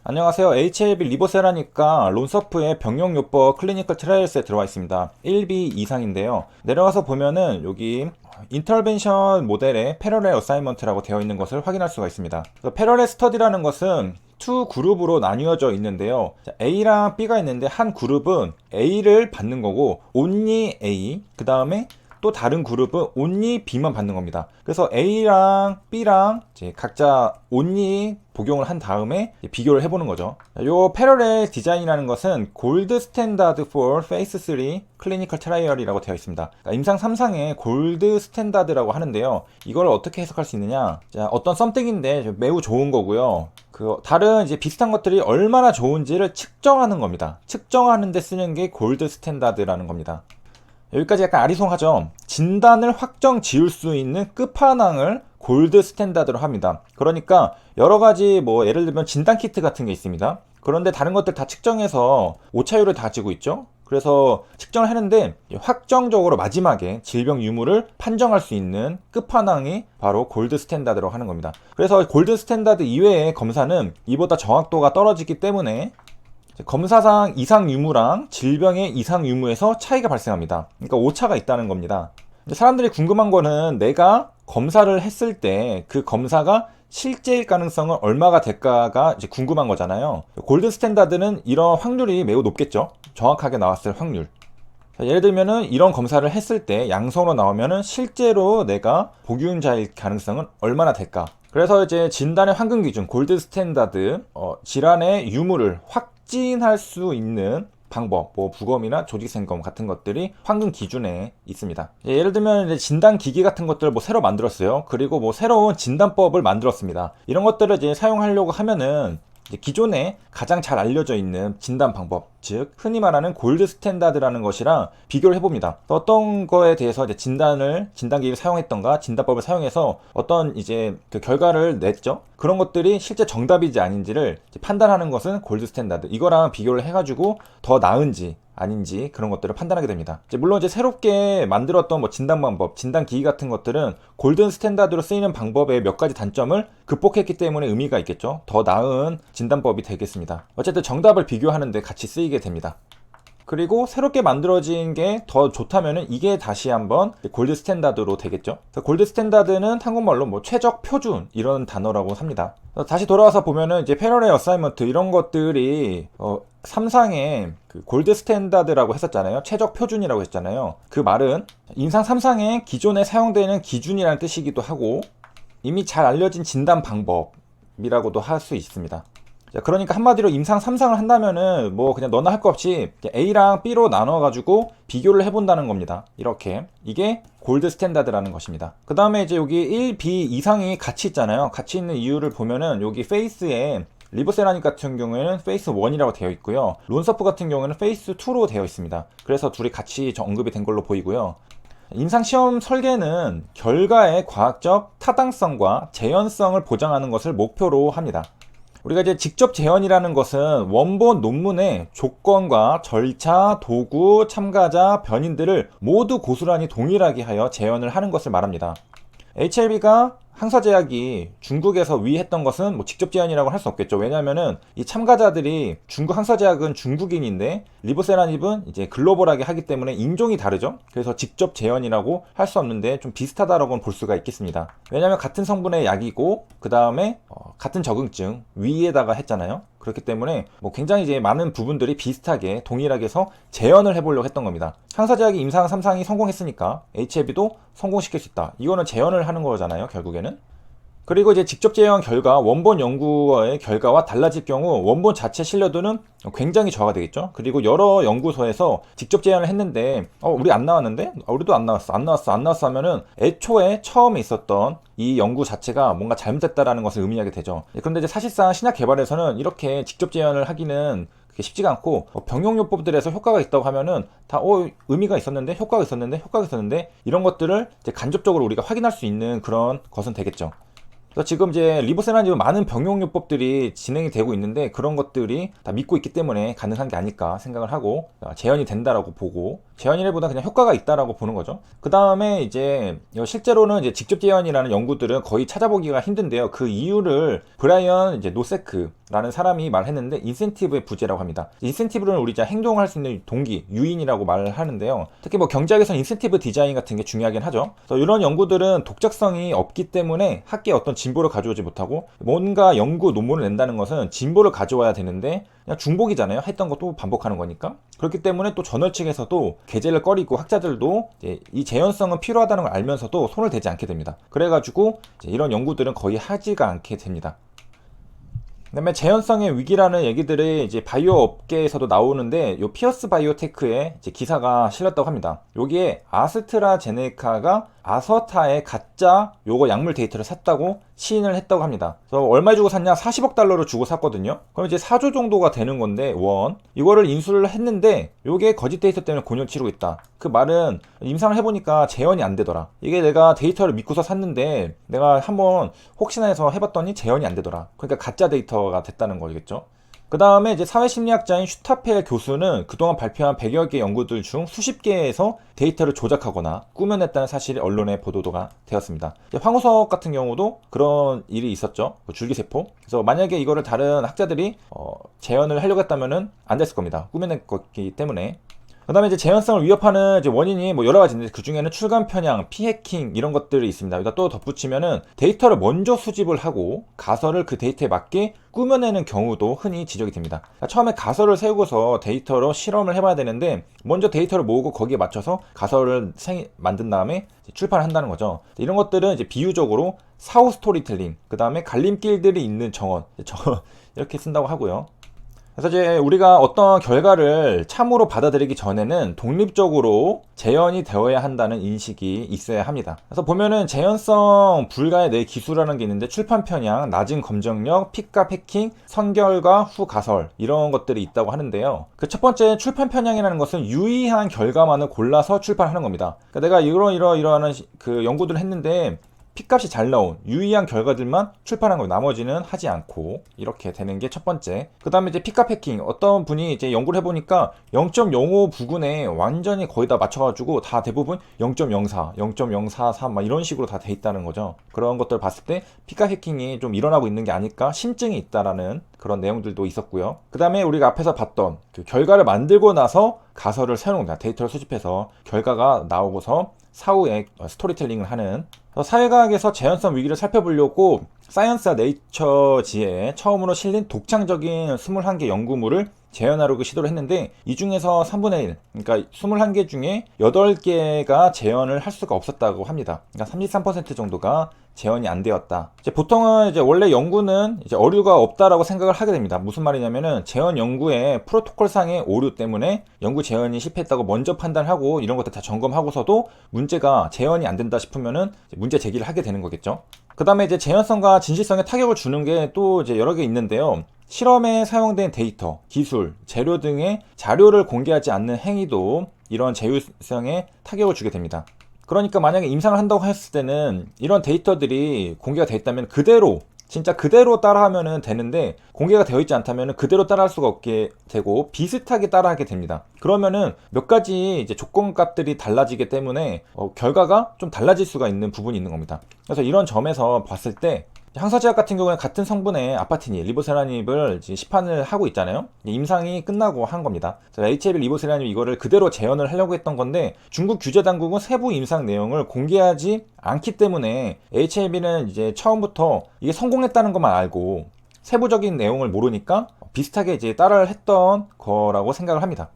안녕하세요. HLB 리보세라니까 론서프의 병용요법 클리니컬 트라이얼스에 들어와 있습니다. 1B 이상인데요. 내려가서 보면은 여기 인터벤션 모델의 패러렐 어사이먼트라고 되어 있는 것을 확인할 수가 있습니다. 패러렐 스터디라는 것은 투 그룹으로 나뉘어져 있는데요. A랑 B가 있는데 한 그룹은 A를 받는 거고 only A, 그 다음에 또 다른 그룹은 only B만 받는 겁니다. 그래서 A랑 B랑 이제 각자 only 복용을 한 다음에 비교를 해보는 거죠. 요 패러렐 디자인이라는 것은 골드 스탠다드 for phase 3 클리니컬 트라이얼이라고 되어 있습니다. 그러니까 임상 3상의 골드 스탠다드라고 하는데요. 이걸 어떻게 해석할 수 있느냐? 자, 어떤 썸띵인데 매우 좋은 거고요. 다른 이제 비슷한 것들이 얼마나 좋은지를 측정하는 겁니다. 측정하는 데 쓰는 게 골드 스탠다드라는 겁니다. 여기까지 약간 아리송하죠. 진단을 확정 지을 수 있는 끝판왕을 골드 스탠다드로 합니다. 그러니까 여러가지 뭐 예를 들면 진단 키트 같은 게 있습니다. 그런데 다른 것들 다 측정해서 오차율을 다 가지고 있죠. 그래서 측정을 하는데 확정적으로 마지막에 질병 유무를 판정할 수 있는 끝판왕이 바로 골드 스탠다드로 하는 겁니다. 그래서 골드 스탠다드 이외의 검사는 이보다 정확도가 떨어지기 때문에 검사상 이상 유무랑 질병의 이상 유무에서 차이가 발생합니다. 그러니까 오차가 있다는 겁니다. 사람들이 궁금한 거는 내가 검사를 했을 때 그 검사가 실제일 가능성은 얼마가 될까가 이제 궁금한 거잖아요. 골든 스탠다드는 이런 확률이 매우 높겠죠. 정확하게 나왔을 확률. 예를 들면은 이런 검사를 했을 때 양성으로 나오면은 실제로 내가 복유자일 가능성은 얼마나 될까. 그래서 이제 진단의 황금 기준 골드 스탠다드, 질환의 유무를 확진할 수 있는 방법, 뭐 부검이나 조직생검 같은 것들이 황금 기준에 있습니다. 예를 들면 이제 진단 기기 같은 것들을 뭐 새로 만들었어요. 그리고 뭐 새로운 진단법을 만들었습니다. 이런 것들을 이제 사용하려고 하면은 기존에 가장 잘 알려져 있는 진단 방법, 즉 흔히 말하는 골드 스탠다드라는 것이랑 비교를 해봅니다. 어떤 거에 대해서 이제 진단기기를 사용했던가 진단법을 사용해서 어떤 이제 그 결과를 냈죠. 그런 것들이 실제 정답인지 아닌지를 판단하는 것은 골드 스탠다드. 이거랑 비교를 해가지고 더 나은지 아닌지 그런 것들을 판단하게 됩니다. 물론 이제 새롭게 만들었던 뭐 진단 방법, 진단 기기 같은 것들은 골든 스탠다드로 쓰이는 방법의 몇 가지 단점을 극복했기 때문에 의미가 있겠죠. 더 나은 진단법이 되겠습니다. 어쨌든 정답을 비교하는데 같이 쓰이게 됩니다. 그리고 새롭게 만들어진 게 더 좋다면은 이게 다시 한번 골드 스탠다드로 되겠죠. 골드 스탠다드는 한국말로 뭐 최적 표준 이런 단어라고 합니다. 다시 돌아와서 보면은 이제 패러렐 어사이먼트 이런 것들이 3상의 그 골드 스탠다드라고 했었잖아요. 최적 표준이라고 했잖아요. 그 말은 임상 3상에 기존에 사용되는 기준이라는 뜻이기도 하고 이미 잘 알려진 진단 방법이라고도 할 수 있습니다. 그러니까 한마디로 임상 3상을 한다면은 뭐 그냥 너나 할 거 없이 A랑 B로 나눠가지고 비교를 해본다는 겁니다. 이렇게 이게 골드 스탠다드라는 것입니다. 그 다음에 이제 여기 1B 이상이 같이 있잖아요. 같이 있는 이유를 보면은 여기 페이스에 리보세라닉 같은 경우에는 페이스 1이라고 되어 있고요. 론서프 같은 경우에는 페이스 2로 되어 있습니다. 그래서 둘이 같이 언급이 된 걸로 보이고요. 임상시험 설계는 결과의 과학적 타당성과 재현성을 보장하는 것을 목표로 합니다. 우리가 이제 직접 재현이라는 것은 원본 논문의 조건과 절차, 도구, 참가자, 변인들을 모두 고스란히 동일하게 하여 재현을 하는 것을 말합니다. HLB가 항서제약이 중국에서 위했던 것은 뭐 직접 재현이라고 할 수 없겠죠. 왜냐면은 이 참가자들이 중국 항서제약은 중국인인데 리보세라닙은 이제 글로벌하게 하기 때문에 인종이 다르죠. 그래서 직접 재현이라고 할 수 없는데 좀 비슷하다라고는 볼 수가 있겠습니다. 왜냐면 같은 성분의 약이고 그 다음에 같은 적응증 위에다가 했잖아요. 그렇기 때문에 뭐 굉장히 이제 많은 부분들이 비슷하게 동일하게 해서 재현을 해보려고 했던 겁니다. 항서제약이 임상 3상이 성공했으니까 HLB도 성공시킬 수 있다. 이거는 재현을 하는 거잖아요, 결국에는. 그리고 이제 직접 재현 결과 원본 연구의 결과와 달라질 경우 원본 자체 신뢰도는 굉장히 저하가 되겠죠. 그리고 여러 연구소에서 직접 재현을 했는데 우리 안 나왔는데? 우리도 안 나왔어 하면은 애초에 처음에 있었던 이 연구 자체가 뭔가 잘못됐다라는 것을 의미하게 되죠. 그런데 이제 사실상 신약 개발에서는 이렇게 직접 재현을 하기는 그게 쉽지가 않고 병용요법들에서 효과가 있다고 하면은 다 의미가 있었는데 효과가 있었는데 이런 것들을 이제 간접적으로 우리가 확인할 수 있는 그런 것은 되겠죠. 그래서 지금 이제 리보세라닙은 많은 병용요법들이 진행이 되고 있는데 그런 것들이 다 믿고 있기 때문에 가능한 게 아닐까 생각을 하고 재현이 된다라고 보고 재현이라기보다 그냥 효과가 있다라고 보는 거죠. 그 다음에 이제 실제로는 이제 직접 재현이라는 연구들은 거의 찾아보기가 힘든데요. 그 이유를 브라이언 이제 노세크라는 사람이 말했는데 인센티브의 부재라고 합니다. 인센티브는 우리 이제 행동할 수 있는 동기, 유인이라고 말을 하는데요. 특히 뭐 경제학에서는 인센티브 디자인 같은 게 중요하긴 하죠. 그래서 이런 연구들은 독자성이 없기 때문에 학계에 어떤 진보를 가져오지 못하고, 뭔가 연구 논문을 낸다는 것은 진보를 가져와야 되는데 그냥 중복이잖아요. 했던 것도 반복하는 거니까. 그렇기 때문에 또 저널 측에서도 게재를 꺼리고 학자들도 이제 이 재현성은 필요하다는 걸 알면서도 손을 대지 않게 됩니다. 그래가지고 이제 이런 연구들은 거의 하지가 않게 됩니다. 그다음에 재현성의 위기라는 얘기들이 이제 바이오 업계에서도 나오는데, 요 피어스 바이오테크에 이제 기사가 실렸다고 합니다. 여기에 아스트라제네카가 아서타의 가짜 요거 약물 데이터를 샀다고 시인을 했다고 합니다. 그래서 얼마 주고 샀냐? 40억 달러를 주고 샀거든요. 그럼 이제 4조 정도가 되는 건데, 원. 이거를 인수를 했는데 요게 거짓 데이터 때문에 곤욕 치르고 있다. 그 말은 임상을 해보니까 재현이 안 되더라. 이게 내가 데이터를 믿고서 샀는데 내가 한번 혹시나 해서 해봤더니 재현이 안 되더라. 그러니까 가짜 데이터가 됐다는 거겠죠. 그 다음에 이제 사회심리학자인 슈타펠 교수는 그동안 발표한 100여 개 연구들 중 수십 개에서 데이터를 조작하거나 꾸며냈다는 사실이 언론에 보도가 되었습니다. 황우석 같은 경우도 그런 일이 있었죠. 줄기세포. 그래서 만약에 이거를 다른 학자들이 재현을 하려고 했다면은 안 됐을 겁니다. 꾸며낸 거기 때문에. 그 다음에 이제 재현성을 위협하는 이제 원인이 뭐 여러 가지인데, 그 중에는 출간 편향, 피해킹 이런 것들이 있습니다. 여기다 또 덧붙이면은 데이터를 먼저 수집을 하고 가설을 그 데이터에 맞게 꾸며내는 경우도 흔히 지적이 됩니다. 그러니까 처음에 가설을 세우고서 데이터로 실험을 해봐야 되는데, 먼저 데이터를 모으고 거기에 맞춰서 가설을 만든 다음에 출판을 한다는 거죠. 이런 것들은 이제 비유적으로 사후 스토리텔링, 그 다음에 갈림길들이 있는 정언, 이렇게 쓴다고 하고요. 그래서 이제 우리가 어떤 결과를 참으로 받아들이기 전에는 독립적으로 재현이 되어야 한다는 인식이 있어야 합니다. 그래서 보면은 재현성 불가의 네 기수라는 게 있는데, 출판 편향, 낮은 검정력, 픽과 패킹, 선결과 후 가설 이런 것들이 있다고 하는데요. 그 첫 번째 출판 편향이라는 것은 유의한 결과만을 골라서 출판하는 겁니다. 그러니까 내가 이러한 그 연구들을 했는데 핏값이 잘 나온 유의한 결과들만 출판한 거예요. 나머지는 하지 않고, 이렇게 되는 게 첫 번째. 그 다음에 이제 핏값 패킹. 어떤 분이 이제 연구를 해보니까 0.05 부근에 완전히 거의 다 맞춰가지고 다 대부분 0.04, 0.043 막 이런 식으로 다 돼 있다는 거죠. 그런 것들 봤을 때 핏값 패킹이 좀 일어나고 있는 게 아닐까, 심증이 있다라는 그런 내용들도 있었고요. 그 다음에 우리가 앞에서 봤던 그 결과를 만들고 나서 가설을 세우는 겁니다. 데이터를 수집해서 결과가 나오고서 사후에 스토리텔링을 하는. 사회과학에서 재현성 위기를 살펴보려고 사이언스와 네이처지에 처음으로 실린 독창적인 21개 연구물을 재현하려고 시도를 했는데, 이 중에서 3분의 1, 그러니까 21개 중에 8개가 재현을 할 수가 없었다고 합니다. 그러니까 33% 정도가 재현이 안 되었다. 이제 보통은 이제 원래 연구는 이제 어류가 없다라고 생각을 하게 됩니다. 무슨 말이냐면은 재현 연구의 프로토콜상의 오류 때문에 연구 재현이 실패했다고 먼저 판단하고 이런 것들 다 점검하고서도 문제가 재현이 안 된다 싶으면은 문제 제기를 하게 되는 거겠죠. 그 다음에 이제 재현성과 진실성에 타격을 주는 게 또 이제 여러 개 있는데요. 실험에 사용된 데이터, 기술, 재료 등의 자료를 공개하지 않는 행위도 이런 제휴성에 타격을 주게 됩니다. 그러니까 만약에 임상을 한다고 했을 때는 이런 데이터들이 공개가 되어 있다면 그대로, 진짜 그대로 따라하면 되는데, 공개가 되어 있지 않다면 그대로 따라할 수가 없게 되고 비슷하게 따라하게 됩니다. 그러면은 몇 가지 이제 조건값들이 달라지기 때문에 결과가 좀 달라질 수가 있는 부분이 있는 겁니다. 그래서 이런 점에서 봤을 때 항서제약 같은 경우는 같은 성분의 아파티닐, 리보세라닙을 시판을 하고 있잖아요. 임상이 끝나고 한 겁니다. HAB 리보세라닙 이거를 그대로 재현을 하려고 했던 건데, 중국 규제 당국은 세부 임상 내용을 공개하지 않기 때문에 HAB는 이제 처음부터 이게 성공했다는 것만 알고 세부적인 내용을 모르니까 비슷하게 이제 따라를 했던 거라고 생각을 합니다.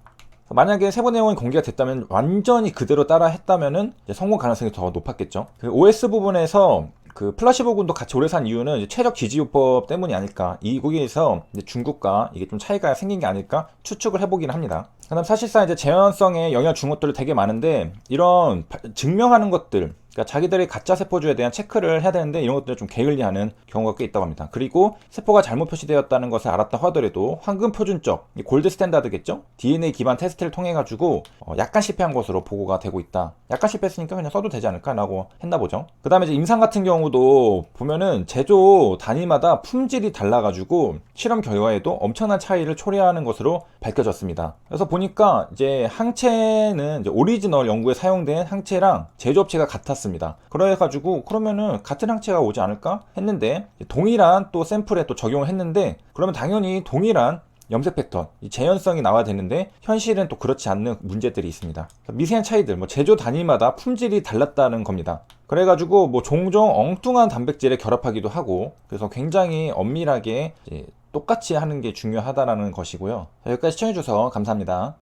만약에 세부 내용이 공개가 됐다면, 완전히 그대로 따라 했다면은 성공 가능성이 더 높았겠죠. 그 OS 부분에서 그 플라시보군도 같이 오래 산 이유는 이제 최적 지지요법 때문이 아닐까, 이거기에서 중국과 이게 좀 차이가 생긴 게 아닐까 추측을 해보긴 합니다. 그다음 사실상 이제 재현성에 영향을 준 것들이 되게 많은데, 이런 증명하는 것들, 그러니까 그러니까 자기들의 가짜 세포주에 대한 체크를 해야 되는데 이런 것들을 좀 게을리하는 경우가 꽤 있다고 합니다. 그리고 세포가 잘못 표시되었다는 것을 알았다 하더라도 황금 표준적, 골드 스탠다드겠죠? DNA 기반 테스트를 통해 가지고 약간 실패한 것으로 보고가 되고 있다. 약간 실패했으니까 그냥 써도 되지 않을까라고 했나 보죠. 그 다음에 이제 임상 같은 경우도 보면은 제조 단위마다 품질이 달라가지고 실험 결과에도 엄청난 차이를 초래하는 것으로 밝혀졌습니다. 그래서 보니까 이제 항체는 이제 오리지널 연구에 사용된 항체랑 제조업체가 같았습니다. 그래가지고 그러면은 같은 항체가 오지 않을까 했는데 동일한 또 샘플에 또 적용을 했는데 그러면 당연히 동일한 염색 패턴, 이 재현성이 나와야 되는데 현실은 또 그렇지 않는 문제들이 있습니다. 미세한 차이들, 뭐 제조 단위마다 품질이 달랐다는 겁니다. 그래가지고 뭐 종종 엉뚱한 단백질에 결합하기도 하고 그래서 굉장히 엄밀하게 똑같이 하는 게 중요하다라는 것이고요. 여기까지 시청해주셔서 감사합니다.